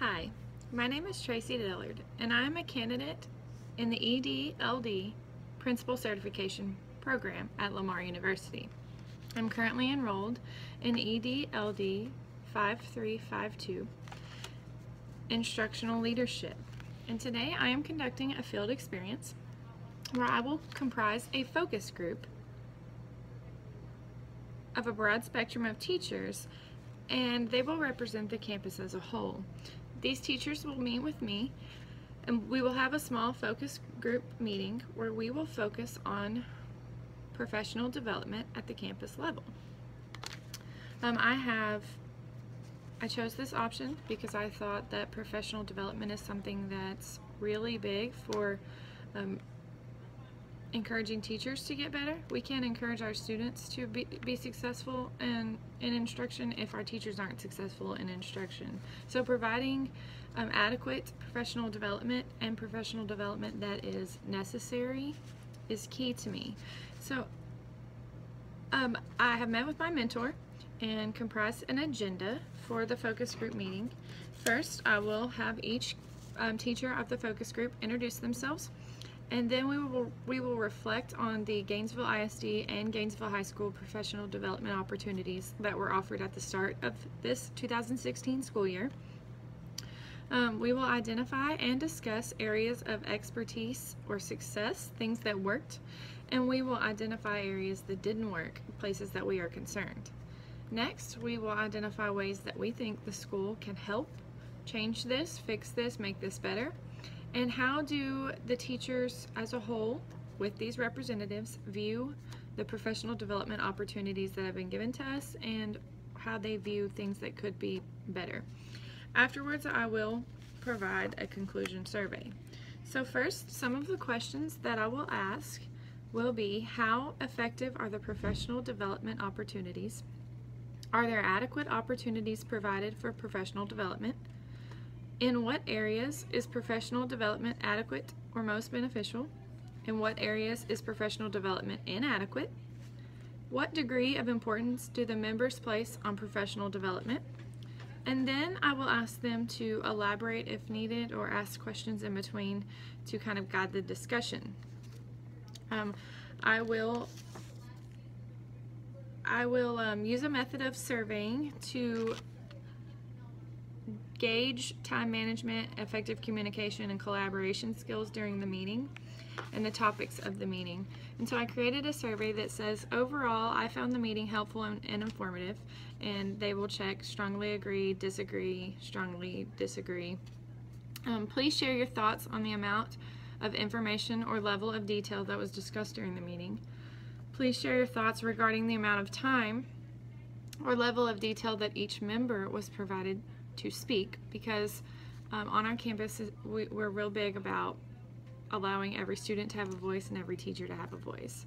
Hi, my name is Tracy Dillard, and I am a candidate in the ED-LD Principal Certification Program at Lamar University. I'm currently enrolled in ED-LD 5352 Instructional Leadership, and today I am conducting a field experience where I will comprise a focus group of a broad spectrum of teachers, and they will represent the campus as a whole. These teachers will meet with me, and we will have a small focus group meeting where we will focus on professional development at the campus level. I chose this option because I thought that professional development is something that's really big for encouraging teachers to get better. We can't encourage our students to be successful in instruction if our teachers aren't successful in instruction. So providing adequate professional development and professional development that is necessary is key to me. So I have met with my mentor and comprised an agenda for the focus group meeting. First, I will have each teacher of the focus group introduce themselves, and then we will reflect on the Gainesville ISD and Gainesville High School professional development opportunities that were offered at the start of this 2016 school year. We will identify and discuss areas of expertise or success, things that worked, and we will identify areas that didn't work, places that we are concerned. Next, we will identify ways that we think the school can help change this, fix this, make this better. And how do the teachers as a whole, with these representatives, view the professional development opportunities that have been given to us and how they view things that could be better. Afterwards, I will provide a conclusion survey. So first, some of the questions that I will ask will be: how effective are the professional development opportunities? Are there adequate opportunities provided for professional development? In what areas is professional development adequate or most beneficial? In what areas is professional development inadequate? What degree of importance do the members place on professional development? And then I will ask them to elaborate if needed or ask questions in between to kind of guide the discussion. I will use a method of surveying to gauge time management, effective communication, and collaboration skills during the meeting and the topics of the meeting. And so I created a survey that says, overall, I found the meeting helpful and informative, and they will check strongly agree, disagree, strongly disagree. Please share your thoughts on the amount of information or level of detail that was discussed during the meeting. Please share your thoughts regarding the amount of time or level of detail that each member was provided to speak, because on our campus we're real big about allowing every student to have a voice and every teacher to have a voice.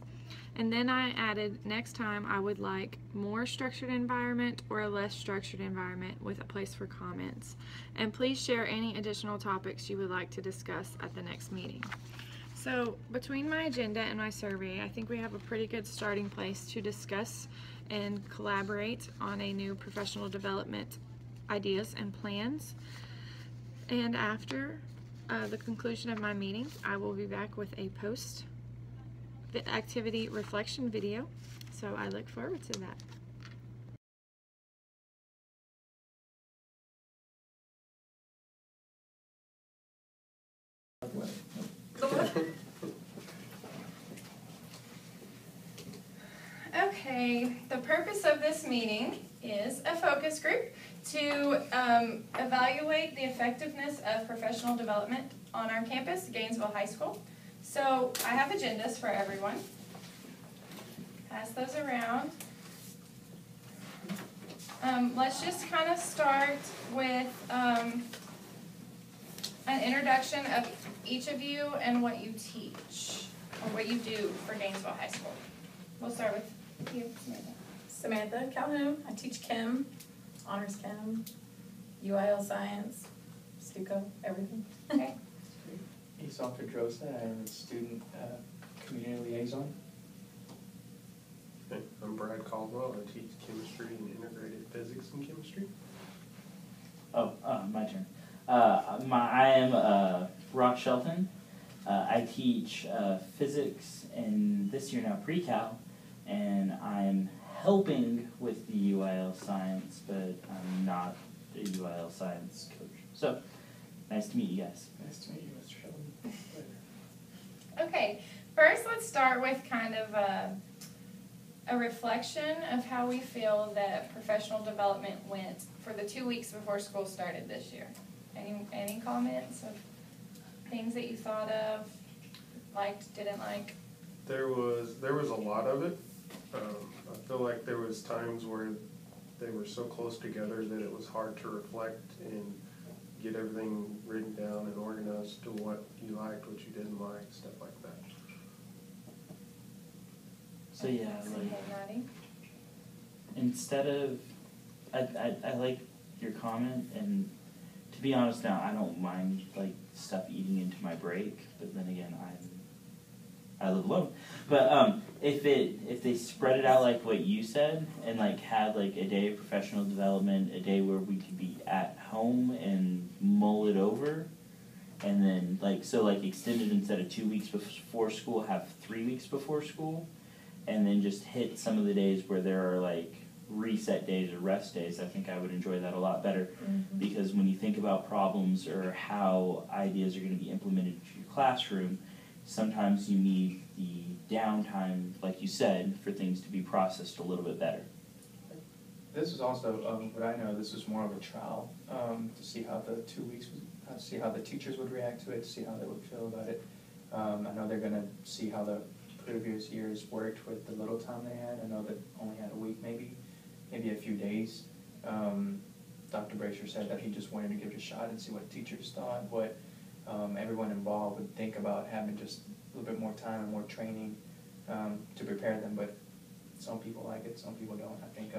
And then I added, next time I would like more structured environment or a less structured environment with a place for comments. And please share any additional topics you would like to discuss at the next meeting. So between my agenda and my survey, I think we have a pretty good starting place to discuss and collaborate on a new professional development ideas and plans. And after the conclusion of my meeting, I will be back with a post activity reflection video, so I look forward to that. Okay, the purpose of this meeting is a focus group to evaluate the effectiveness of professional development on our campus, Gainesville High School. So I have agendas for everyone. Pass those around. Let's just kind of start with an introduction of each of you and what you teach, or what you do for Gainesville High School. We'll start with you, Samantha. Samantha Calhoun. I teach chem, honors chem, UIL science, Stuco, everything. Okay. Esau Pedrosa. I am a student community liaison. Okay. I'm Brad Caldwell. I teach chemistry and integrated physics and chemistry. Oh, my turn. I am Rock Shelton. I teach physics in this year now pre-cal, and I'm helping with the UIL science, but I'm not a UIL science coach. So, nice to meet you guys. Nice to meet you, Mr. Sheldon. Okay, first let's start with kind of a reflection of how we feel that professional development went for the 2 weeks before school started this year. Any comments of things that you thought of, liked, didn't like? There was a lot of it. I feel like there was times where they were so close together that it was hard to reflect and get everything written down and organized to what you liked, what you didn't like, stuff like that. So yeah, like instead of, I like your comment, and to be honest now, I don't mind like stuff eating into my break, but then again, I live alone. But if they spread it out like what you said, and like had like a day of professional development, a day where we could be at home and mull it over, and then like extended instead of 2 weeks before school, have 3 weeks before school, and then just hit some of the days where there are like reset days or rest days. I think I would enjoy that a lot better, because when you think about problems or how ideas are going to be implemented into your classroom, sometimes you need the downtime, like you said, for things to be processed a little bit better. This was also, what I know, this was more of a trial to see how the 2 weeks, to see how the teachers would react to it, to see how they would feel about it. I know they're going to see how the previous years worked with the little time they had. I know that only had a week maybe a few days. Dr. Brasher said that he just wanted to give it a shot and see what teachers thought, what everyone involved would think about having just a little bit more time and more training to prepare them. But some people like it, some people don't. I think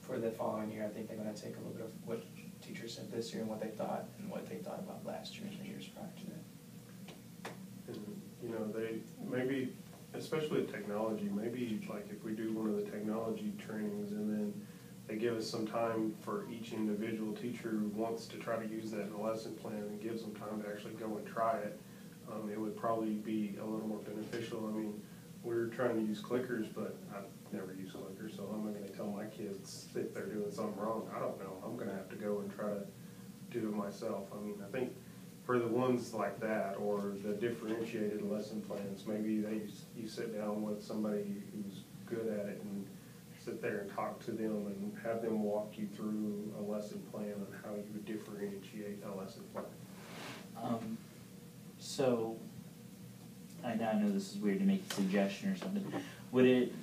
for the following year, I think they're going to take a little bit of what teachers said this year and what they thought about last year and the years prior to that. And, you know, they maybe, especially with technology, maybe like if we do one of the technology trainings and then they give us some time for each individual teacher who wants to try to use that in a lesson plan and gives them time to actually go and try it, it would probably be a little more beneficial. I mean, we're trying to use clickers, but I've never used clickers, so I'm not going to tell my kids if they're doing something wrong. I don't know. I'm going to have to go and try to do it myself. I mean, I think for the ones like that, or the differentiated lesson plans, maybe you sit down with somebody who's good at it and sit there and talk to them and have them walk you through a lesson plan on how you would differentiate a lesson plan. So, I know this is weird to make a suggestion or something. Would it,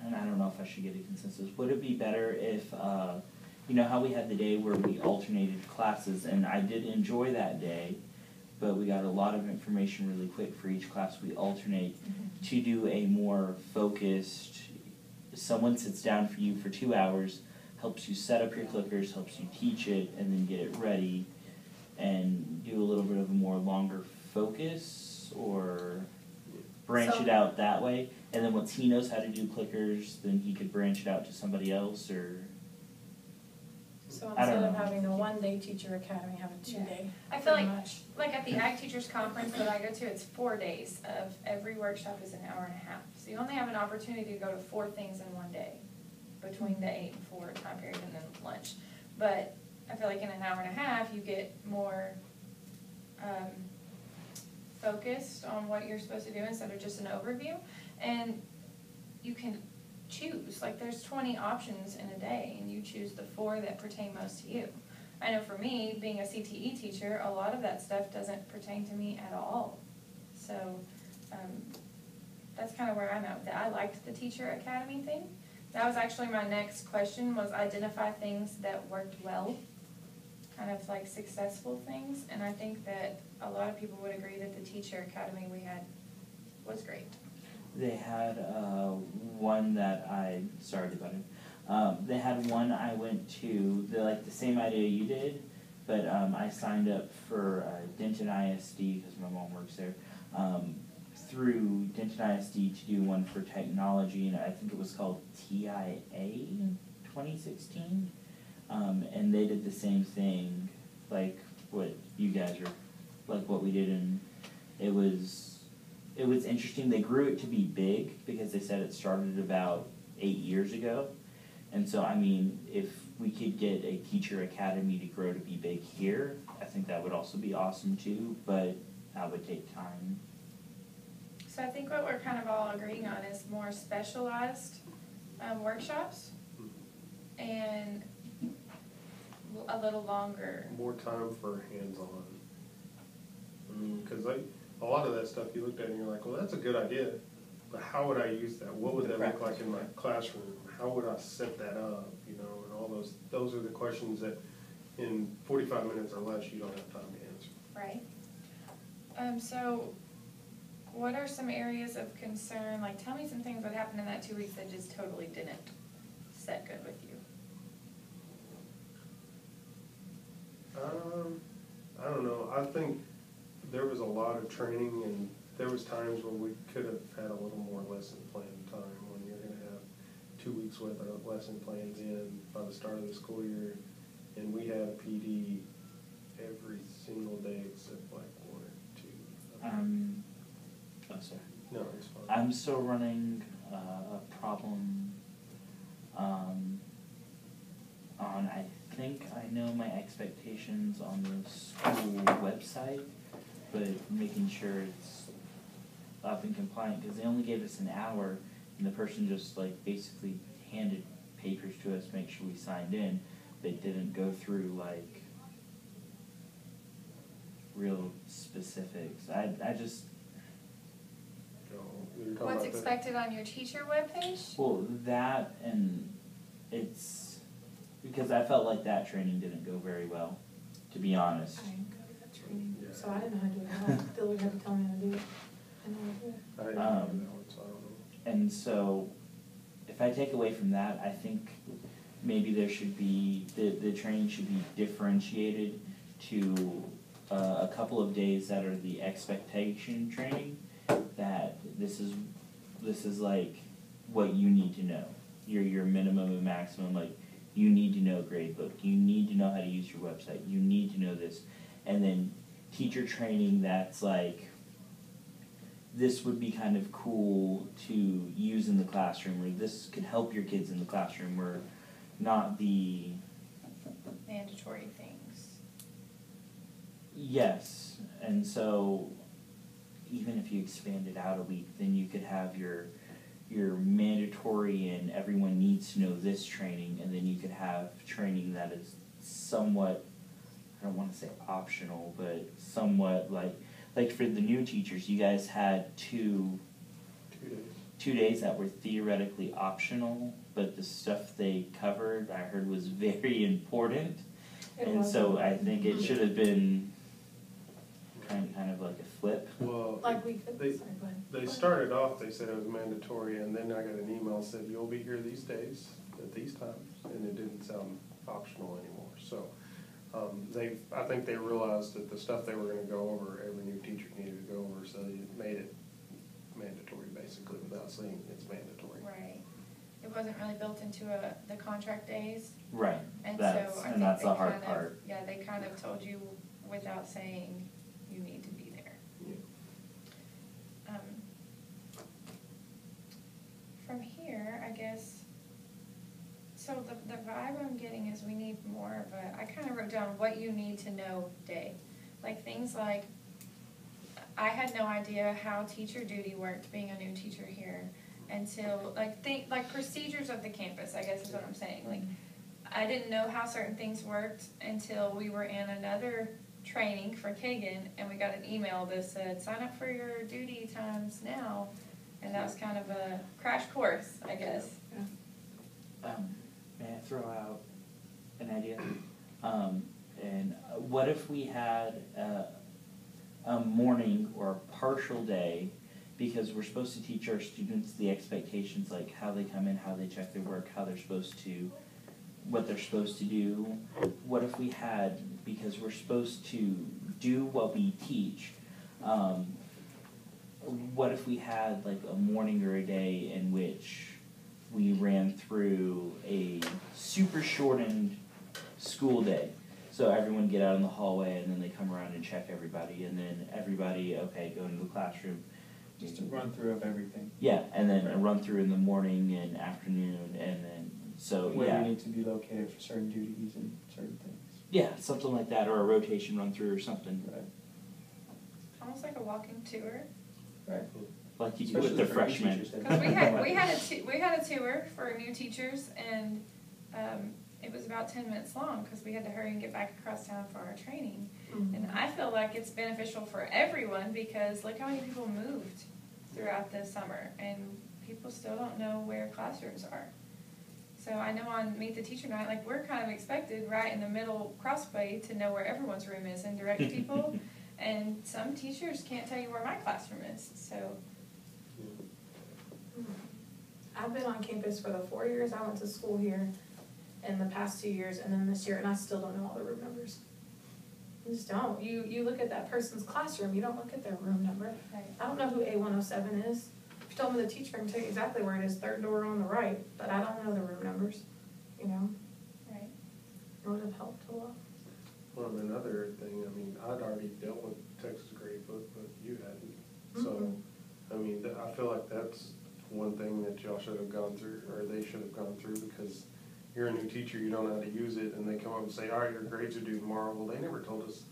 and I don't know if I should get a consensus, would it be better if, you know how we had the day where we alternated classes, and I did enjoy that day, but we got a lot of information really quick for each class we alternate, to do a more focused, someone sits down for you for 2 hours, helps you set up your clickers, helps you teach it, and then get it ready, and do a little bit of a more longer focus, or branch it out that way, and then once he knows how to do clickers, then he could branch it out to somebody else, or... So I don't instead of know. having a one-day teacher academy, have a two-day. I feel pretty like, much. like at the Ag Teachers Conference that I go to, it's 4 days of every workshop is an hour and a half. So you only have an opportunity to go to 4 things in one day, between the 8 and 4 time period and then lunch. But I feel like in an hour and a half, you get more focused on what you're supposed to do instead of just an overview. And you can choose, like there's 20 options in a day, and you choose the 4 that pertain most to you. I know for me, being a CTE teacher, a lot of that stuff doesn't pertain to me at all. So that's kind of where I'm at with it. I liked the Teacher Academy thing. That was actually my next question, was identify things that worked well, kind of like successful things. And I think that a lot of people would agree that the Teacher Academy we had was great. They had one that sorry about it. They had one I went to, the same idea you did, but I signed up for Denton ISD, because my mom works there, through Denton ISD to do one for technology, and I think it was called TIA 2016. And they did the same thing, like what you guys are, like what we did, and it was interesting. They grew it to be big because they said it started about 8 years ago. And so, I mean, if we could get a teacher academy to grow to be big here, I think that would also be awesome too, but that would take time. So I think what we're kind of all agreeing on is more specialized workshops and a little longer. More time for hands-on. Because a lot of that stuff you looked at and you're like, well, that's a good idea, but how would I use that? What would that look like in my classroom? How would I set that up? You know, and all those are the questions that in 45 minutes or less you don't have time to answer. Right. So what are some areas of concern? Like, tell me some things that happened in that 2 weeks that just totally didn't set good with you. I don't know. I think there was a lot of training, and there was times when we could have had a little more lesson plan time when you're going to have 2 weeks worth of lesson plans in by the start of the school year, and we had PD every single day except like 1 or 2. Oh, sorry. No, it's fine. I'm still running a problem on, I think I know my expectations on the school website, but making sure it's up and compliant, because they only gave us an hour, and the person just like basically handed papers to us to make sure we signed in. They didn't go through like real specifics. I just, You're talking What's about the- expected on your teacher webpage? well, that, and it's because I felt like that training didn't go very well, to be honest. I didn't go to that training, Yeah. so I didn't know how to do it at all. Dylan had to tell me how to do it. I know how to do it. I didn't do that one, so I don't know. And so, if I take away from that, I think maybe there should be, the training should be differentiated to a couple of days that are the expectation training, that this is like what you need to know, your minimum and maximum, like you need to know gradebook, you need to know how to use your website, you need to know this, and then teacher training that's like, this would be kind of cool to use in the classroom, or this could help your kids in the classroom, or not the, Mandatory things. yes. And so even if you expand it out a week, then you could have your mandatory and everyone needs to know this training, and then you could have training that is somewhat, I don't want to say optional, but somewhat like for the new teachers, you guys had 2 days. 2 days that were theoretically optional, but the stuff they covered, I heard, was very important. It And was. so I think it should have been kind of like a flip. Well, Like we could, They- sorry, go ahead. they started off, they said it was mandatory, and then I got an email that said, you'll be here these days, at these times, and it didn't sound optional anymore. So, I think they realized that the stuff they were gonna go over, every new teacher needed to go over, so they made it mandatory, basically, without saying it's mandatory. Right. It wasn't really built into the contract days, Right. and That's so I and think that's they the hard kind of, part. yeah, they kind of told you without saying you need to be there. Yeah. From here, I guess, so the vibe I'm getting is we need more of a, I kind of wrote down what you need to know day. Like things like, I had no idea how teacher duty worked being a new teacher here until, like procedures of the campus, I guess is what I'm saying. Like, I didn't know how certain things worked until we were in another training for Kagan, and we got an email that said, sign up for your duty times now. And that was kind of a crash course, I guess. May I throw out an idea? And what if we had a morning or a partial day, because we're supposed to teach our students the expectations, like how they come in, how they check their work, how they're supposed to, what they're supposed to do. What if we had, because we're supposed to do what we teach, what if we had like a morning or a day in which we ran through a super shortened school day. So everyone get out in the hallway, and then they come around and check everybody, and then everybody, okay, go into the classroom. Just a run through of everything. Yeah, and then a run through in the morning and afternoon, and then, so, Where yeah. we need to be located for certain duties and certain things. Yeah, something like that, or a rotation run through or something, Right. Almost like a walking tour. Right. like you do Especially with the for new freshmen. teachers that- Because we had a tour for new teachers, and it was about 10 minutes long because we had to hurry and get back across town for our training. And I feel like it's beneficial for everyone because look how many people moved throughout the summer, and people still don't know where classrooms are. So I know on Meet the Teacher Night, like we're kind of expected right in the middle crossway to know where everyone's room is and direct people. And some teachers can't tell you where my classroom is, so. I've been on campus for the 4 years I went to school here, and the past 2 years, and then this year, and I still don't know all the room numbers. You just don't. You look at that person's classroom, you don't look at their room number. I don't know who A107 is. If you told me the teacher, I can tell you exactly where it is, third door on the right, but I don't know the room numbers, you know? Right. It would have helped a lot. Well, and another thing, I mean, I'd already dealt with Texas Gradebook, but you hadn't. So, Mhm. I mean, I feel like that's one thing that y'all should have gone through, or they should have gone through, because you're a new teacher, you don't know how to use it, and they come up and say, all right, your grades are due tomorrow. Well, they never told us,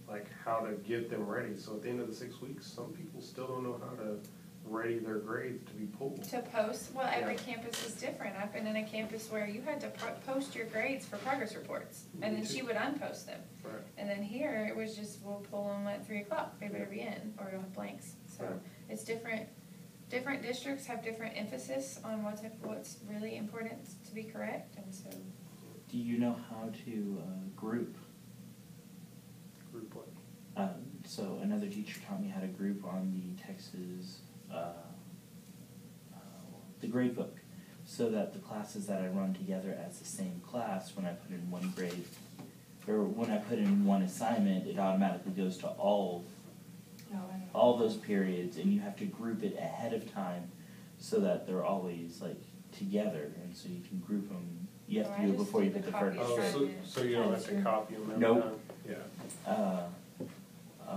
like, how to get them ready. So at the end of the 6 weeks, some people still don't know how to ready their grades to be pulled. To post, well, every Yeah. campus is different. I've been in a campus where you had to post your grades for progress reports, and then she would unpost them. Right. And then here, it was just, we'll pull them at 3 o'clock, they better be in, or you'll have blanks. So Right. it's different. Different districts have different emphasis on what's really important to be correct, and so. Do you know how to group? Group what? So another teacher taught me how to group on the Texas, the grade book, so that the classes that I run together as the same class, when I put in one grade, or when I put in one assignment, it automatically goes to all those periods, and you have to group it ahead of time so that they're always like together, and so you can group them. You have to do it before you put the first. Oh, so you don't have to copy them every Nope. time? Yeah.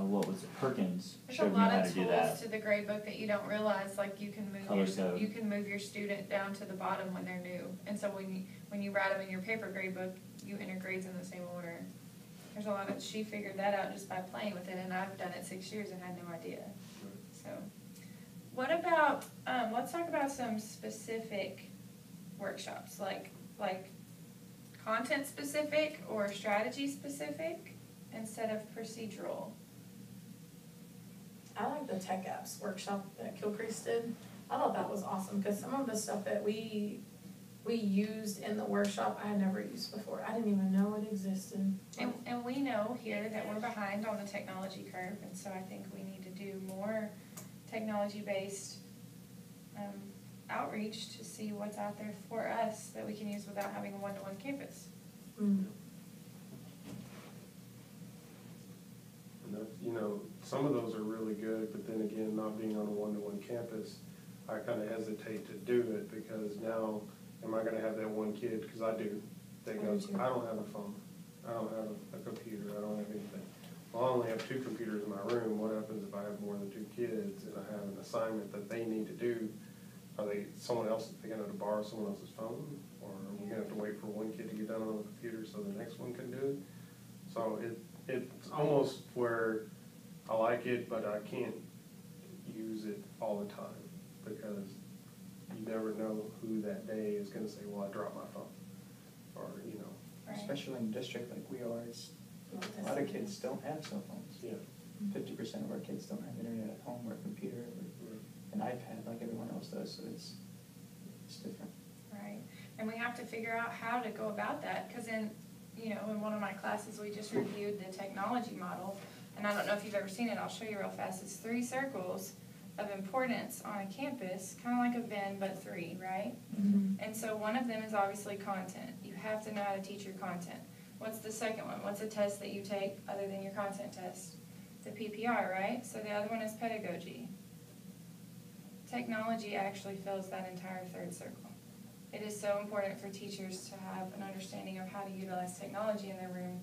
What was it? Perkins There's a showed me lot how of to do tools that. to the grade book that you don't realize, like you can move Color code. you can move your student down to the bottom when they're new. And so when you write them in your paper grade book, you enter grades in the same order. There's a lot of, she figured that out just by playing with it, and I've done it 6 years and had no idea. So, what about, let's talk about some specific workshops, like content specific or strategy specific instead of procedural. I like the tech apps workshop that Gilcrease did. I thought that was awesome, because some of the stuff that we used in the workshop, I had never used before. I didn't even know it existed. And we know here that we're behind on the technology curve, and so I think we need to do more technology-based outreach to see what's out there for us that we can use without having a one-to-one campus. Mm. And that, you know, some of those are really good, but then again, not being on a one-to-one campus, I kind of hesitate to do it, because now, am I gonna have that one kid, because I do, that I goes, do too. I don't have a phone, I don't have a computer, I don't have anything. Well, I only have 2 computers in my room, what happens if I have more than 2 kids, and I have an assignment that they need to do? Are they gonna have to borrow someone else's phone, or are we gonna have to wait for one kid to get done on the computer so the next one can do it? So it's almost where I like it, but I can't use it all the time, because you never know who that day is gonna say, well, I dropped my phone, or, you know. Right. Especially in a district like we are, a lot of kids don't have cell phones. Yeah. 50% of our kids don't have internet at home, or a computer, or an iPad like everyone else does, so it's different. Right, and we have to figure out how to go about that, because in one of my classes, we just reviewed the technology model, and I don't know if you've ever seen it, I'll show you real fast. It's 3 circles of importance on a campus, kind of like a Venn, but 3, right? Mm-hmm. And so one of them is obviously content. You have to know how to teach your content. What's the second one? What's a test that you take other than your content test? The PPR, right? So the other one is pedagogy. Technology actually fills that entire 3rd circle. it is so important for teachers to have an understanding of how to utilize technology in their room.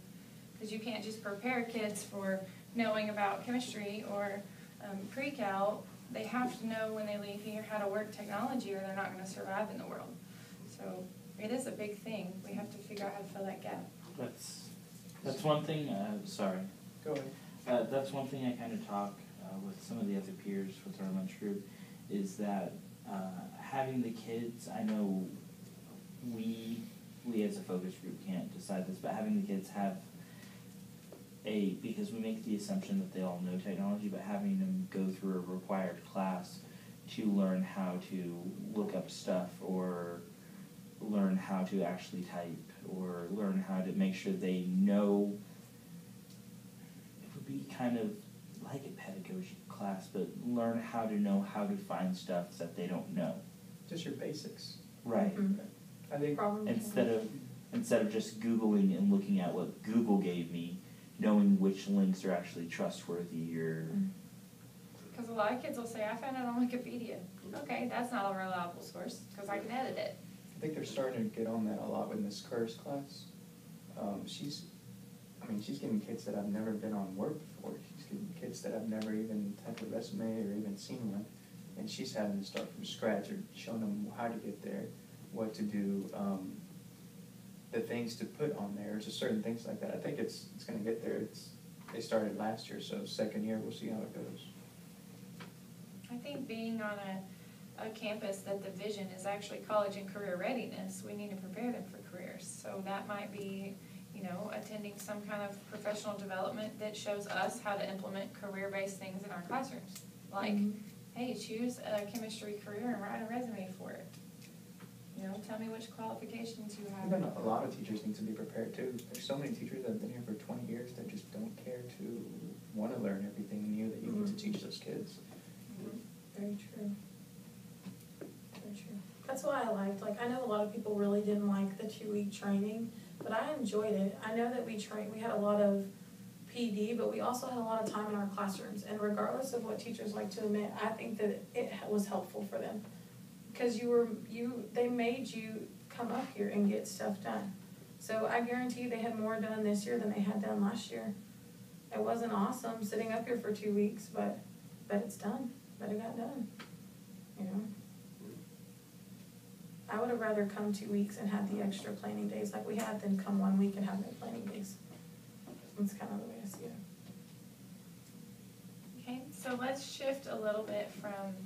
Because you can't just prepare kids for knowing about chemistry or pre-cal. They have to know when they leave here how to work technology, or they're not going to survive in the world. So it is a big thing. We have to figure out how to fill that gap. That's one thing, sorry. Go ahead. That's one thing I kind of talk with some of the other peers with our lunch group, is that having the kids, I know we as a focus group can't decide this, but having the kids have because we make the assumption that they all know technology, but having them go through a required class to learn how to look up stuff, or learn how to actually type, or learn how to make sure they know. It would be kind of like a pedagogy class, but learn how to know how to find stuff that they don't know. Just your basics. Right. Mhm. I think Problem Instead of just Googling and looking at what Google gave me, knowing which links are actually trustworthy, or Because a lot of kids will say, I found it on Wikipedia. Okay, that's not a reliable source, because I can edit it. I think they're starting to get on that a lot with Miss Kerr's class. She's getting kids that have never been on Word before. She's getting kids that have never even typed a resume or even seen one. And she's having to start from scratch, or showing them how to get there, what to do, the things to put on there, just certain things like that. I think it's gonna get there. They started last year, so second year, we'll see how it goes. I think being on a campus that the vision is actually college and career readiness, we need to prepare them for careers. So that might be, attending some kind of professional development that shows us how to implement career-based things in our classrooms. Like, hey, choose a chemistry career and write a resume for it. Tell me which qualifications you have. Even a lot of teachers need to be prepared too. There's so many teachers that have been here for 20 years that just don't care to want to learn everything new that you need to teach those kids. Very true. Very true. That's why I liked, I know a lot of people really didn't like the 2-week training, but I enjoyed it. I know that we had a lot of PD, but we also had a lot of time in our classrooms. And regardless of what teachers like to admit, I think that it was helpful for them. Because they made you come up here and get stuff done. So I guarantee they had more done this year than they had done last year. It wasn't awesome sitting up here for 2 weeks, but it's done. But it got done. I would have rather come 2 weeks and had the extra planning days like we had than come 1 week and have no planning days. That's kind of the way I see it. Okay, so let's shift a little bit from,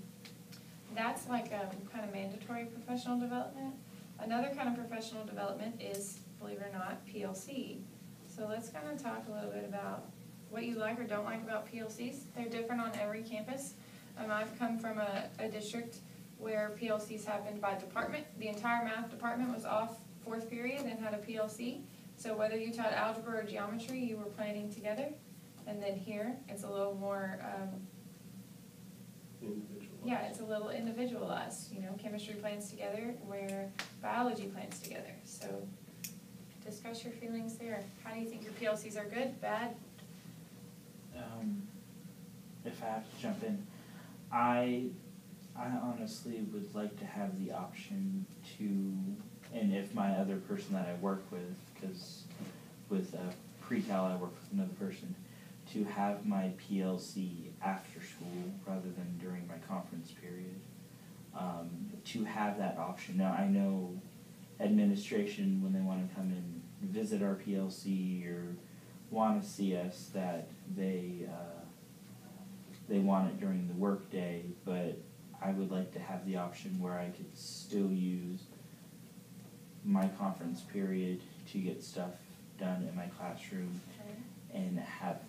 that's like a kind of mandatory professional development. Another kind of professional development is, believe it or not, PLC. So let's kind of talk a little bit about what you like or don't like about PLCs. They're different on every campus. I've come from a district where PLCs happened by department. The entire math department was off 4th period and had a PLC. So whether you taught algebra or geometry, you were planning together. And then here, it's a little more, Individualized. yeah, it's a little individualized. Chemistry plans together where biology plans together. So discuss your feelings there. How do you think your PLCs are good, bad? If I have to jump in, I honestly would like to have the option to, and if my other person that I work with, because with pre-cal I work with another person, to have my PLC after school rather than during my conference period, to have that option. Now I know administration, when they want to come and visit our PLC or want to see us, that they want it during the work day, but I would like to have the option where I could still use my conference period to get stuff done in my classroom and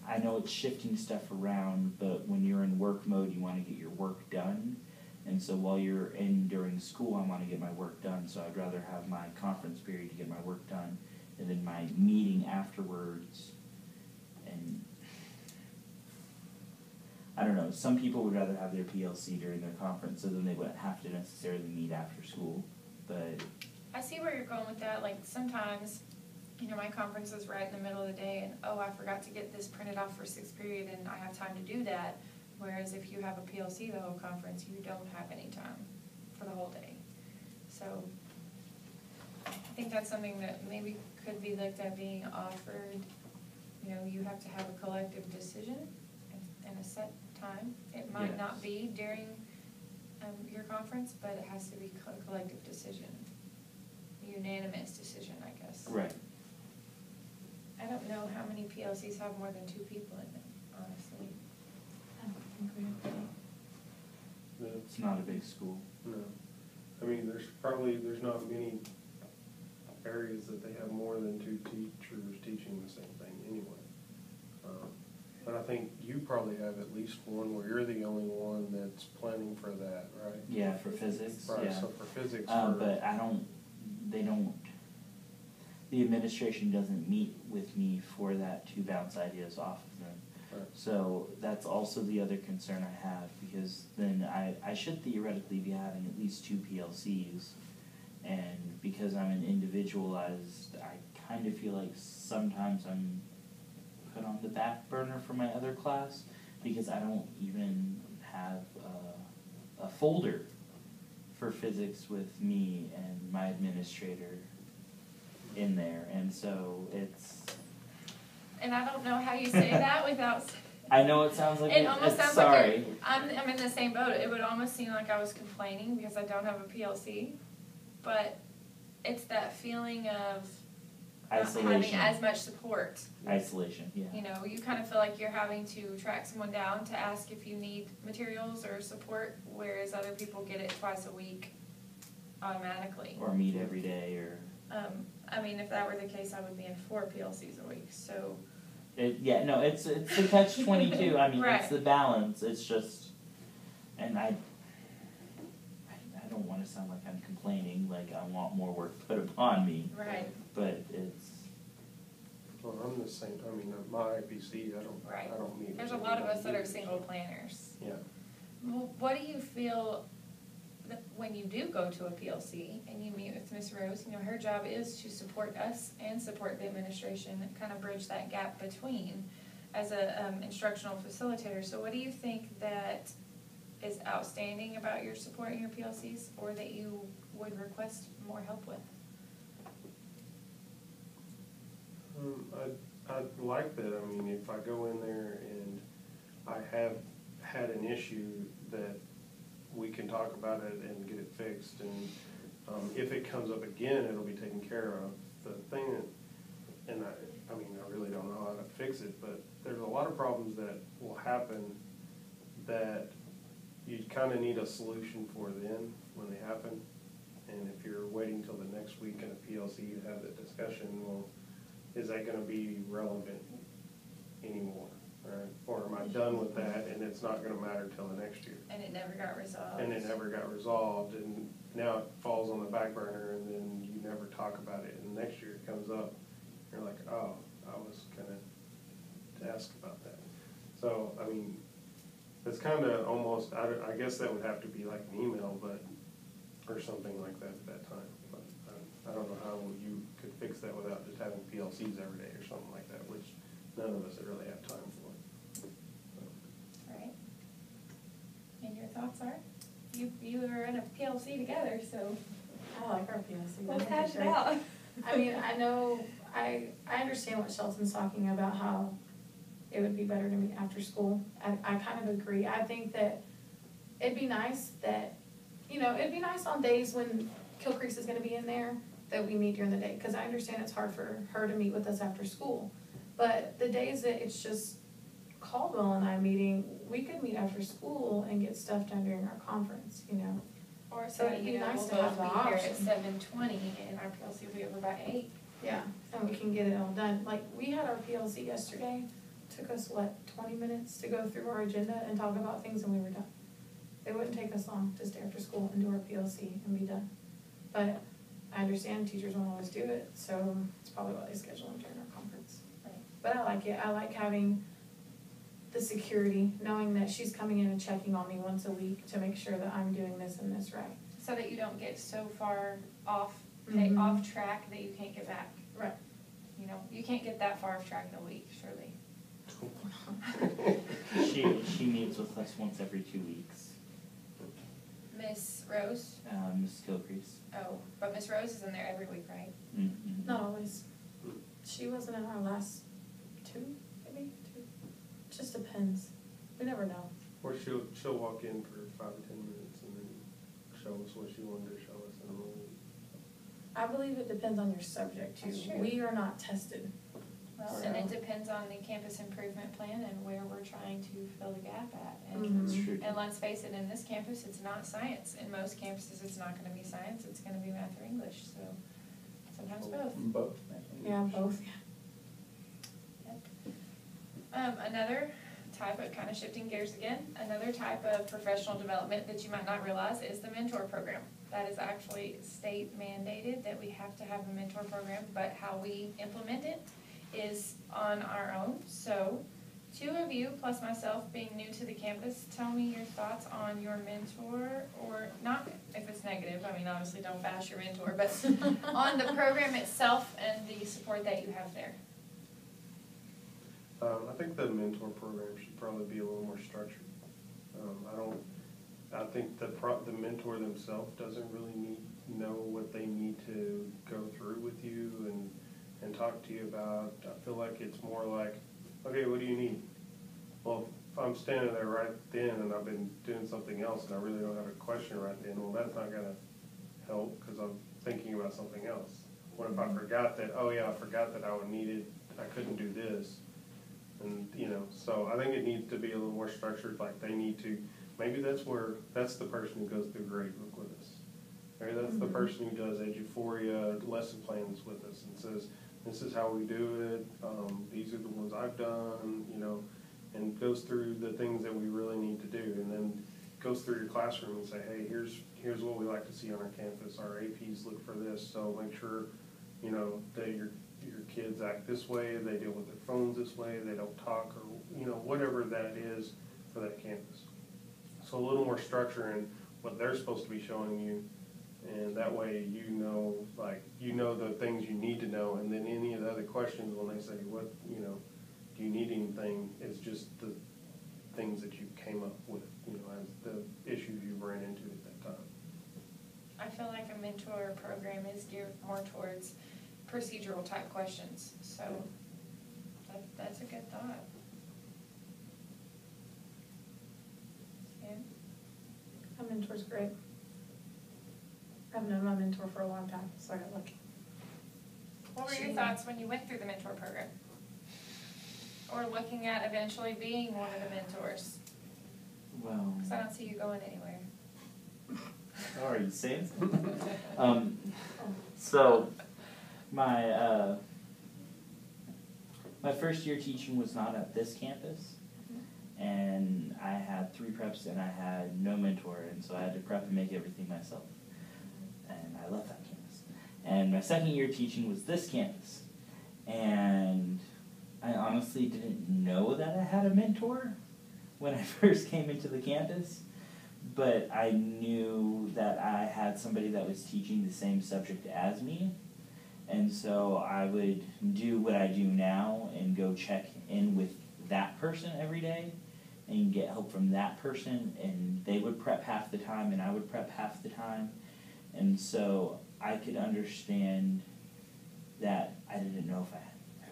I know it's shifting stuff around, but when you're in work mode, you want to get your work done. And so while you're during school, I want to get my work done, so I'd rather have my conference period to get my work done, and then my meeting afterwards. And I don't know, some people would rather have their PLC during their conference, so then they wouldn't have to necessarily meet after school, but... I see where you're going with that. Like sometimes, my conference is right in the middle of the day and, oh, I forgot to get this printed off for 6th period and I have time to do that. Whereas if you have a PLC the whole conference, you don't have any time for the whole day. So I think that's something that maybe could be looked at being offered. You know, you have to have a collective decision in a set time. It might Yes. not be during your conference, but it has to be a collective decision. Unanimous decision, I guess. Right. I don't know how many PLCs have more than 2 people in them, honestly. I don't think we have any. No, It's not a big school. no. I mean, there's not many areas that they have more than 2 teachers teaching the same thing anyway. But I think you probably have at least one where you're the only one that's planning for that, right? Yeah, for physics, Right, yeah. so for physics, But the administration doesn't meet with me for that to bounce ideas off of them. Right. So that's also the other concern I have, because then I should theoretically be having at least 2 PLCs. And because I'm an individualized, I kind of feel like sometimes I'm put on the back burner for my other class, because I don't even have a folder for physics with me and my administrator in there, and so it's. And I don't know how you say that without. I know it sounds like It almost it's sounds sorry. like I'm in the same boat. It would almost seem like I was complaining because I don't have a PLC, but it's that feeling of not having Isolation. as much support. Isolation, yeah. You know, you kind of feel like you're having to track someone down to ask if you need materials or support, whereas other people get it twice a week automatically. Or meet every day, or I mean, if that were the case, I would be in 4 PLCs a week. So it's the catch-22. I mean, Right. it's the balance. It's just, and I don't want to sound like I'm complaining, like I want more work put upon me, right, but it's. Well, I'm the same, I mean, my IPC, Right. I don't meet. there's a with lot of us that are anybody. single planners. Yeah. Well, what do you feel that when you do go to a PLC and you meet with Miss Rose? You know, her job is to support us and support the administration, and kind of bridge that gap between as a instructional facilitator. So what do you think that is outstanding about your support in your PLCs, or that you would request more help with? I'd like that, I mean, if I go in there and I have had an issue, that we can talk about it and get it fixed, and if it comes up again, it'll be taken care of. The thing that, and I mean, I really don't know how to fix it, but there's a lot of problems that will happen that you kind of need a solution for then, when they happen. And if you're waiting till the next week in a PLC to have that discussion, well, is that gonna be relevant anymore, right? Or am I done with that and it's not gonna matter till the next year? And it never got resolved. And it never got resolved, and now it falls on the back burner, and then you never talk about it, and next year it comes up, you're like, oh, I was gonna ask about that. So, I mean, it's kinda almost, I guess that would have to be like an email, but, or something like that at that time. But I don't know how you could fix that without just having PLCs every day or something like that, which none of us really have time for. Right. And your thoughts are? You are in a PLC together, so I like our PLC. let's I think hash it's it great. out. I mean, I know, I understand what Shelton's talking about, how it would be better to meet after school. I kind of agree. I think that it'd be nice that, you know, it'd be nice on days when Kill Creek is gonna be in there, that we meet during the day, because I understand it's hard for her to meet with us after school. But the days that it's just Caldwell and I meeting, we could meet after school and get stuff done during our conference, you know? Or So so, it'd be you know, nice we'll to both have the be here at option. 7:20 and our PLC will be over by 8. Yeah, and we can get it all done. Like, we had our PLC yesterday, took us, 20 minutes to go through our agenda and talk about things, and we were done. It wouldn't take us long to stay after school and do our PLC and be done. But I understand teachers won't always do it, so it's probably why they schedule them during our conference. Right. But I like it. I like having the security, knowing that she's coming in and checking on me once a week to make sure that I'm doing this and this right. So that you don't get so far off Mhm. off track that you can't get back. Right. You know, you can't get that far off track in a week, surely. She meets with us once every 2 weeks. Miss Rose? Miss Gilcrease. Oh, but Miss Rose is in there every week, right? Mm-hmm. Not always. She wasn't in our last two, maybe two. Just depends. We never know. Or she'll walk in for 5 or 10 minutes and then show us what she wanted to show us in a moment. I believe it depends on your subject too. That's true. We are not tested. Well, and it depends on the campus improvement plan and where we're trying to fill the gap at. And, Mhm. That's true. and let's face it, in this campus, it's not science. In most campuses, it's not gonna be science, it's gonna be math or English, so sometimes both. Both. Yeah, both. Another type of, kind of shifting gears again, another type of professional development that you might not realize is the mentor program. That is actually state mandated that we have to have a mentor program, but how we implement it is on our own. So, 2 of you, plus myself being new to the campus, tell me your thoughts on your mentor, or not if it's negative, I mean, obviously don't bash your mentor, but on the program itself and the support that you have there. I think the mentor program should probably be a little more structured. I think the mentor themselves doesn't really know what they need to go through with you and talk to you about. I feel like it's more like, okay, what do you need? Well, if I'm standing there right then and I've been doing something else and I really don't have a question right then, well, that's not gonna help because I'm thinking about something else. What if I forgot that, oh yeah, I forgot that I couldn't do this. And, so I think it needs to be a little more structured, like they need to, maybe that's the person who goes through grade book with us. Maybe that's the person who does Eduphoria lesson plans with us and says, this is how we do it, these are the ones I've done, and goes through the things that we really need to do. And then goes through your classroom and say, hey, here's what we like to see on our campus. Our APs look for this, so make sure, that your kids act this way, they deal with their phones this way, they don't talk, or, whatever that is for that campus. So a little more structure in what they're supposed to be showing you, and that way you know the things you need to know, and then any of the other questions when they say, what, do you need anything, it's just the things that you came up with, as the issues you ran into at that time. I feel like a mentor program is geared more towards procedural type questions, so that's a good thought. Sam? My mentor's great. I've known my mentor for a long time, so I got lucky. What were your thoughts when you went through the mentor program? Or looking at eventually being one of the mentors? Well, Because I don't see you going anywhere. are you saying something? So, my first year teaching was not at this campus, and I had 3 preps and I had no mentor, and so I had to prep and make everything myself. And I left that campus. And my second year teaching was this campus, and I honestly didn't know that I had a mentor when I first came into the campus, but I knew that I had somebody that was teaching the same subject as me, and so I would do what I do now and go check in with that person every day and get help from that person, and they would prep half the time and I would prep half the time, and so I could understand that I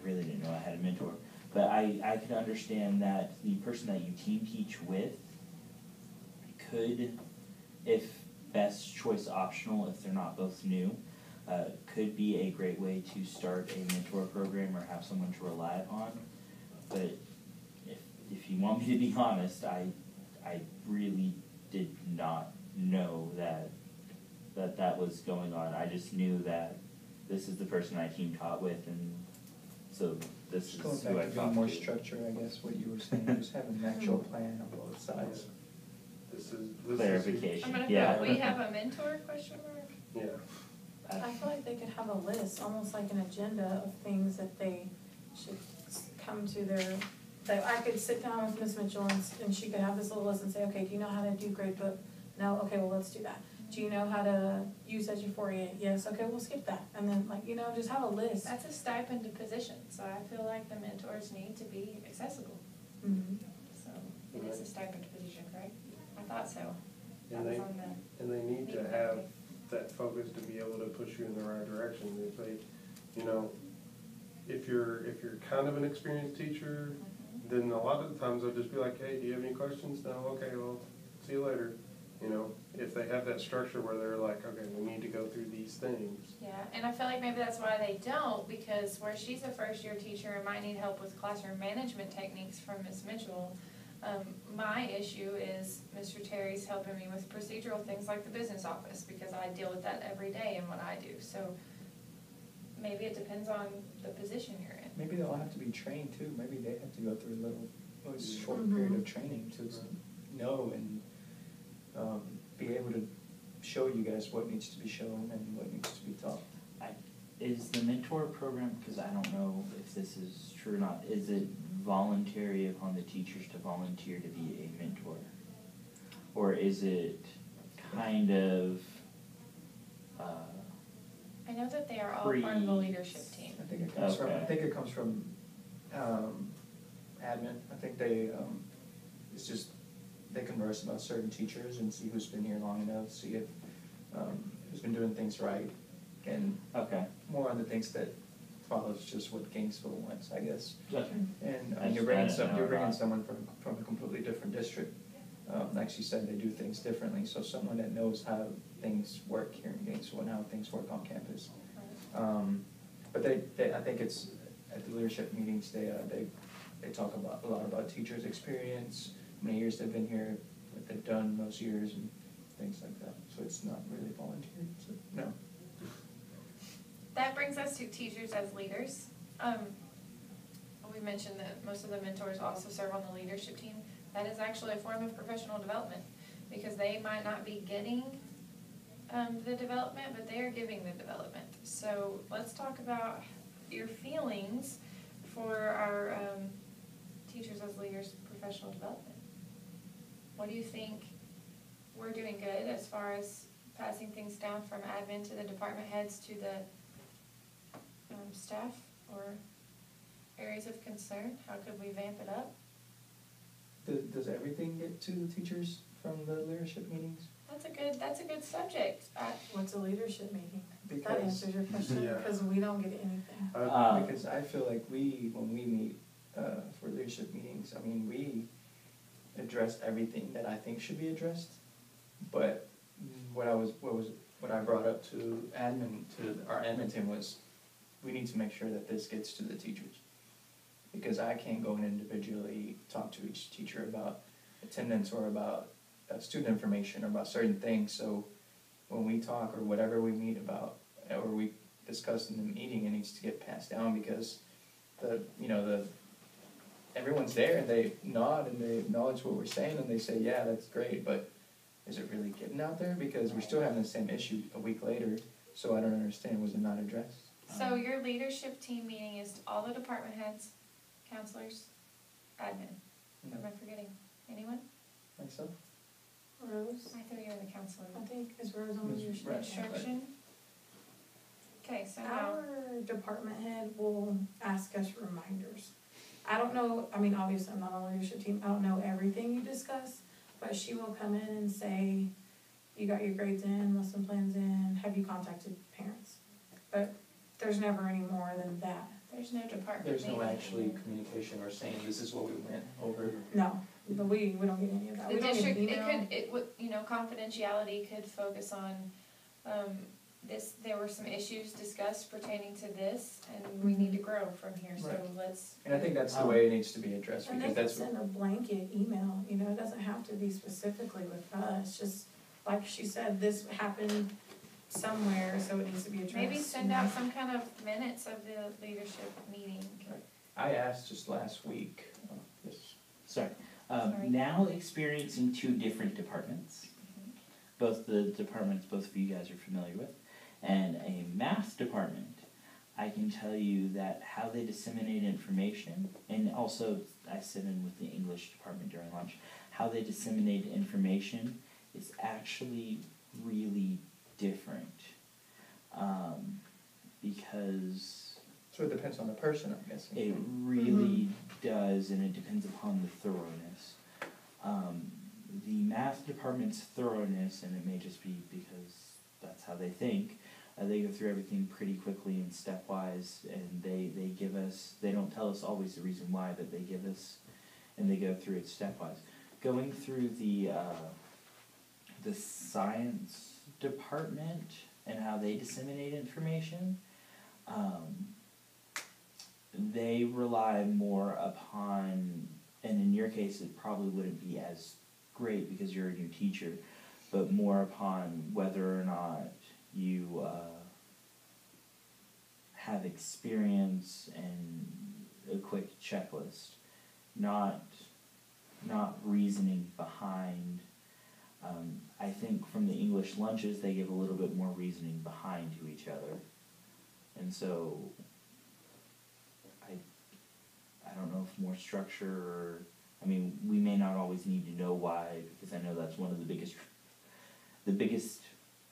really didn't know I had a mentor, but I could understand that the person that you team teach with could, if best choice optional, if they're not both new, could be a great way to start a mentor program or have someone to rely upon. But if you want me to be honest, I really did not know that was going on. I just knew that this is the person I team taught with, and so this Just is going who I back to being talked more to. structure, I guess, what you were saying, just having an actual plan on both sides. This is Clarification. I'm gonna Yeah. put, we have a mentor, question mark? Yeah. I feel like they could have a list, almost like an agenda of things that they should come to that I could sit down with Ms. Mitchell and she could have this little list and say, okay, do you know how to do gradebook? No? Okay, well, let's do that. Do you know how to use Eduphoria? Yes, okay, we'll skip that. And then, just have a list. That's a stipend position, so I feel like the mentors need to be accessible. Mhm. So it is a stipend position, correct? I thought so. That And was they, on the, and they need to have that focus to be able to push you in the right direction. If they, you know, if you're kind of an experienced teacher, then a lot of the times they'll just be like, hey, do you have any questions? No? Okay, well, see you later. You know, if they have that structure where they're like, okay, we need to go through these things. yeah, and I feel like maybe that's why they don't, because where she's a first year teacher and might need help with classroom management techniques from Ms. Mitchell, my issue is Mr. Terry's helping me with procedural things like the business office, because I deal with that every day in what I do, so maybe it depends on the position you're in. Maybe they'll have to be trained too, maybe they have to go through a short Mhm. period of training to know and, be able to show you guys what needs to be shown and what needs to be taught. Is the mentor program, because I don't know if this is true or not, is it voluntary upon the teachers to volunteer to be a mentor? Or is it kind of, I know that they are all part of the leadership team. I think it comes from, admin, I think they, it's just, they converse about certain teachers and see who's been here long enough, see if, who's been doing things right, and okay, more on the things that follows just what Gainesville wants, I guess. okay. And I you're just- bringing I didn't know you're bringing that. someone from a completely different district. Like she said, they do things differently, so someone that knows how things work here in Gainesville and how things work on campus. But I think it's, at the leadership meetings, they talk a lot about teachers' experience, how many years they've been here, what they've done those years, and things like that. So it's not really volunteer, so, no. That brings us to teachers as leaders. We mentioned that most of the mentors also serve on the leadership team. That is actually a form of professional development, because they might not be getting the development, but they are giving the development. So let's talk about your feelings for our teachers as leaders professional development. What do you think we're doing good as far as passing things down from admin to the department heads to the staff, or areas of concern? How could we vamp it up? Does everything get to the teachers from the leadership meetings? That's a good subject. What's a leadership meeting? That Because, answers your question, Yeah. because we don't get anything. because I feel like when we meet for leadership meetings, I mean, we address everything that I think should be addressed. But what I brought up to our admin team was, we need to make sure that this gets to the teachers. Because I can't go and individually talk to each teacher about attendance or about student information or about certain things. So when we talk or whatever we meet about, or we discuss in the meeting, it needs to get passed down, because everyone's there and they nod and they acknowledge what we're saying and they say, yeah, that's great, but is it really getting out there? Because we're still having the same issue a week later, so I don't understand, was it not addressed? So your leadership team meeting is all the department heads, counselors, admin. Who am I forgetting? Anyone? Myself? Rose, I threw you in the counselor. I think, is Rose on Ms. leadership? Right. Instruction. Okay, so now, Our department head will ask us reminders. I don't know, I mean, obviously I'm not on the leadership team, I don't know everything you discuss, but she will come in and say, you got your grades in, lesson plans in, have you contacted parents? But there's never any more than that. there's no department There's no meeting. actually communication or saying, this is what we went over. No, but we don't get any of that. The We don't get district, an it email. could, it would, confidentiality could focus on, there were some issues discussed pertaining to this, and we need to grow from here, so Right. let's. And I think that's the way it needs to be addressed, And they because can that's, send a blanket email, it doesn't have to be specifically with us, just like she said, this happened somewhere, so it needs to be addressed. Maybe send out some kind of minutes of the leadership meeting. I asked just last week, Sorry. Sorry. Now experiencing two different departments, both the departments both of you guys are familiar with, and a math department. I can tell you that how they disseminate information, and also I sit in with the English department during lunch, how they disseminate information is actually really different. Because so it depends on the person, I'm guessing. it really does, and it depends upon the thoroughness. the math department's thoroughness, and it may just be because that's how they think, they go through everything pretty quickly and stepwise, and they give us, they don't tell us always the reason why, but they give us, and they go through it stepwise. Going through the science department and how they disseminate information, they rely more upon, and in your case it probably wouldn't be as great because you're a new teacher, but more upon whether or not you have experience and a quick checklist, not reasoning behind. I think from the English lunches they give a little bit more reasoning behind to each other, and so I don't know if more structure, or, I mean, we may not always need to know why, because I know that's one of the biggest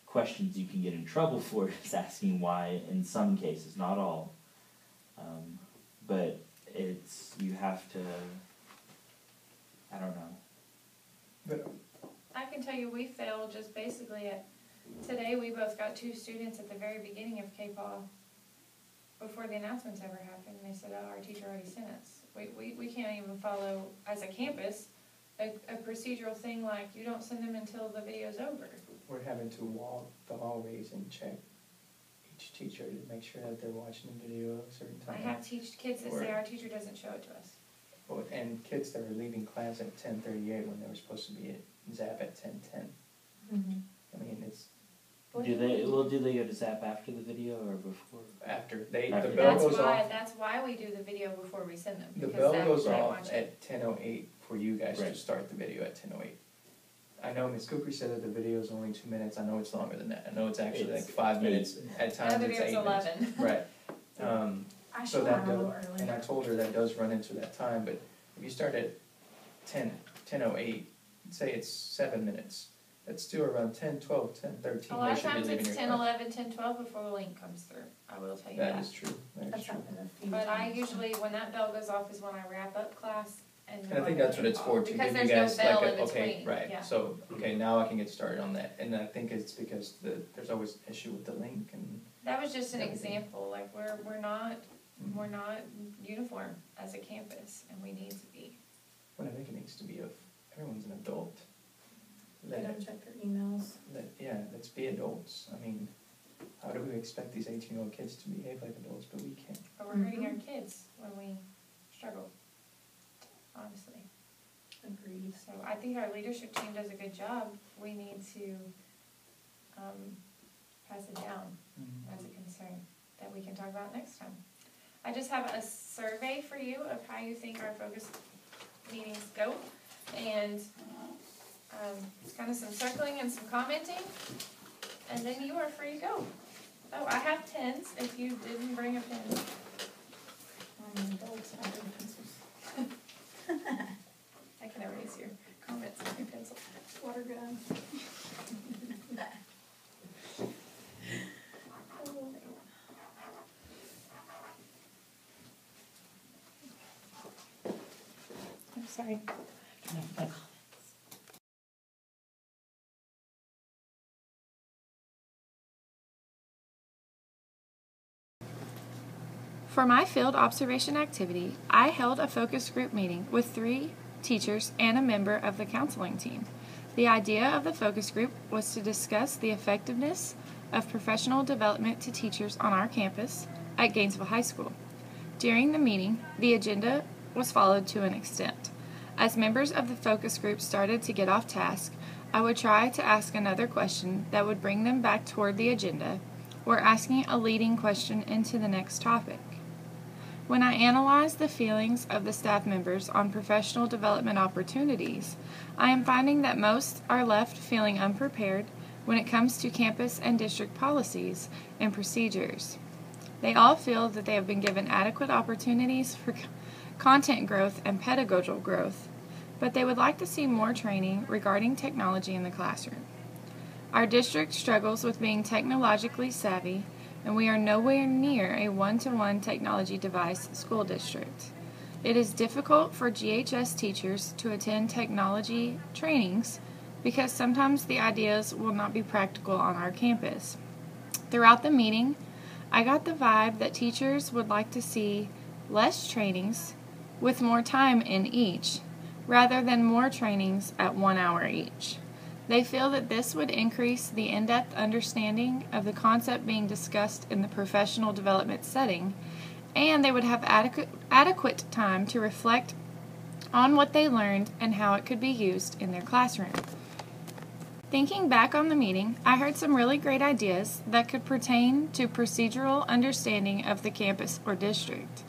questions you can get in trouble for is asking why in some cases, not all. But you have to, I don't know. But I can tell you we failed just basically today we both got 2 students at the very beginning of K-Paw before the announcements ever happened. They said, oh, our teacher already sent us. We can't even follow, as a campus, a procedural thing like you don't send them until the video's over. we're having to walk the hallways and check each teacher to make sure that they're watching the video at a certain I time. have kids that say our teacher doesn't show it to us. And kids that are leaving class at 10:38 when they were supposed to be at ZAP at 10:10. I mean, it's Do they go to Zap after the video or before? after After. the bell goes off. That's why we do the video before we send them. The because bell that- goes they off watch it. at 10:08 for you guys to Right. start the video at 10:08. I know Ms. Cooper said that the video is only 2 minutes. I know it's longer than that. I know it's actually like 5 minutes. At times Other it's video's 8 minutes. 11. Right. I So should that have a little does, early. and I told her that does run into that time, but if you start at 10:08, say it's 7 minutes, that's still around 10, 12, 10, 13, A lot they of should be times leaving it's your 10, class. 11, 10, 12 before the link comes through. I will tell you That that. is true, that is That's true. happened a few But I times. usually, when that bell goes off is when I wrap up class and. And I think that's what it's for, to Because give you there's no guys bell like in a, okay, between, right, yeah. so, okay, now I can get started on that. And I think it's because there's always an issue with the link and, That was just an Everything. example, like we're not uniform as a campus and we need to be. what I think it needs to be of, everyone's an adult. They don't check their emails. Let's be adults. I mean, how do we expect these 18-year-old kids to behave like adults, but we can't? But we're hurting our kids when we struggle, honestly. Agreed. So I think our leadership team does a good job. We need to pass it down as a concern that we can talk about next time. I just have a survey for you of how you think our focus meetings go. And it's kind of some circling and some commenting. And then you are free to go. Oh, I have pens if you didn't bring a pen. Adults, I bring pencils. I can erase your comments with your pencil. Water gun. I'm sorry. For my field observation activity, I held a focus group meeting with 3 teachers and a member of the counseling team. The idea of the focus group was to discuss the effectiveness of professional development to teachers on our campus at Gainesville High School. During the meeting, the agenda was followed to an extent. As members of the focus group started to get off task, I would try to ask another question that would bring them back toward the agenda, or asking a leading question into the next topic. When I analyze the feelings of the staff members on professional development opportunities, I am finding that most are left feeling unprepared when it comes to campus and district policies and procedures. They all feel that they have been given adequate opportunities for content growth and pedagogical growth, but they would like to see more training regarding technology in the classroom. Our district struggles with being technologically savvy, and we are nowhere near a one-to-one technology device school district. It is difficult for GHS teachers to attend technology trainings because sometimes the ideas will not be practical on our campus. Throughout the meeting, I got the vibe that teachers would like to see less trainings with more time in each, rather than more trainings at 1 hour each. They feel that this would increase the in-depth understanding of the concept being discussed in the professional development setting, and they would have adequate time to reflect on what they learned and how it could be used in their classroom. Thinking back on the meeting, I heard some really great ideas that could pertain to procedural understanding of the campus or district,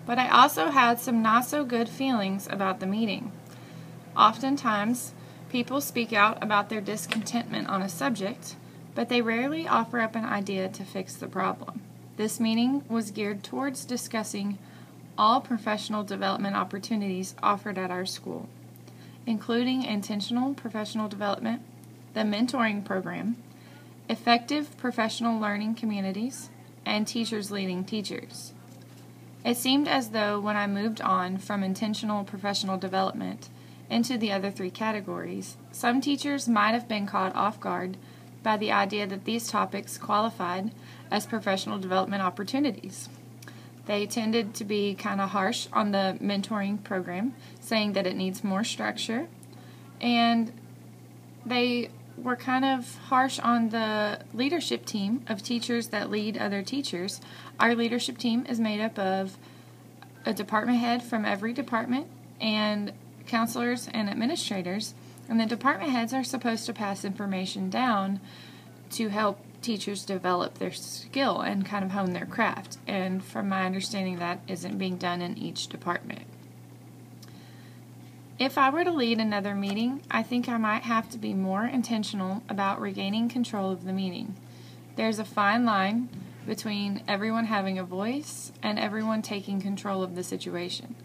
but I also had some not-so-good feelings about the meeting. Oftentimes, people speak out about their discontentment on a subject, but they rarely offer up an idea to fix the problem. This meeting was geared towards discussing all professional development opportunities offered at our school, including intentional professional development, the mentoring program, effective professional learning communities, and teachers leading teachers. It seemed as though when I moved on from intentional professional development into the other 3 categories, some teachers might have been caught off guard by the idea that these topics qualified as professional development opportunities. They tended to be kind of harsh on the mentoring program, saying that it needs more structure, and they were kind of harsh on the leadership team of teachers that lead other teachers. Our leadership team is made up of a department head from every department and counselors and administrators, and the department heads are supposed to pass information down to help teachers develop their skill and kind of hone their craft. And from my understanding, that isn't being done in each department. If I were to lead another meeting, I think I might have to be more intentional about regaining control of the meeting. There's a fine line between everyone having a voice and everyone taking control of the situation.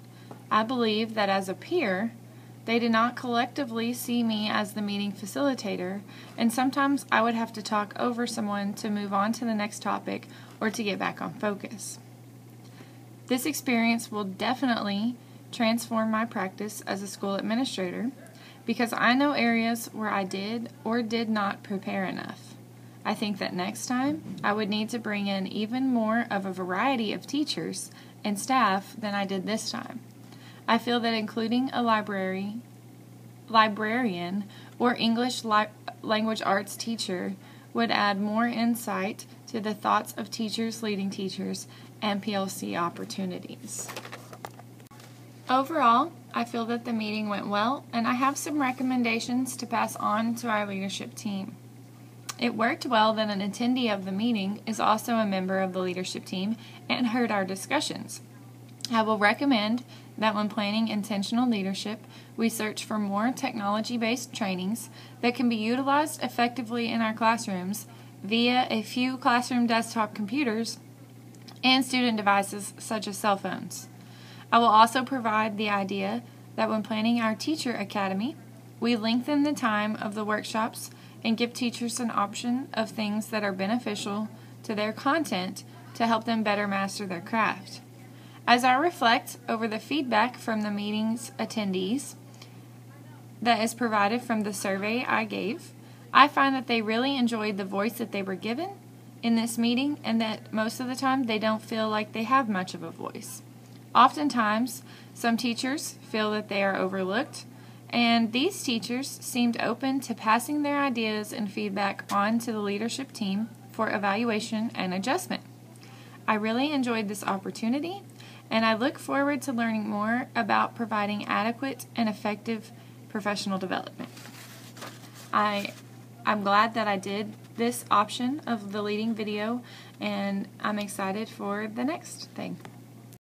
I believe that as a peer, they did not collectively see me as the meeting facilitator, and sometimes I would have to talk over someone to move on to the next topic or to get back on focus. This experience will definitely transform my practice as a school administrator because I know areas where I did or did not prepare enough. I think that next time I would need to bring in even more of a variety of teachers and staff than I did this time. I feel that including a librarian, or English language arts teacher would add more insight to the thoughts of teachers leading teachers and PLC opportunities. Overall, I feel that the meeting went well, and I have some recommendations to pass on to our leadership team. It worked well that an attendee of the meeting is also a member of the leadership team and heard our discussions. I will recommend that when planning intentional leadership, we search for more technology-based trainings that can be utilized effectively in our classrooms via a few classroom desktop computers and student devices such as cell phones. I will also provide the idea that when planning our teacher academy, we lengthen the time of the workshops and give teachers an option of things that are beneficial to their content to help them better master their craft. As I reflect over the feedback from the meeting's attendees that is provided from the survey I gave, I find that they really enjoyed the voice that they were given in this meeting and that most of the time they don't feel like they have much of a voice. Oftentimes, some teachers feel that they are overlooked, and these teachers seemed open to passing their ideas and feedback on to the leadership team for evaluation and adjustment. I really enjoyed this opportunity, and I look forward to learning more about providing adequate and effective professional development. I'm glad that I did this option of the leading video, and I'm excited for the next thing.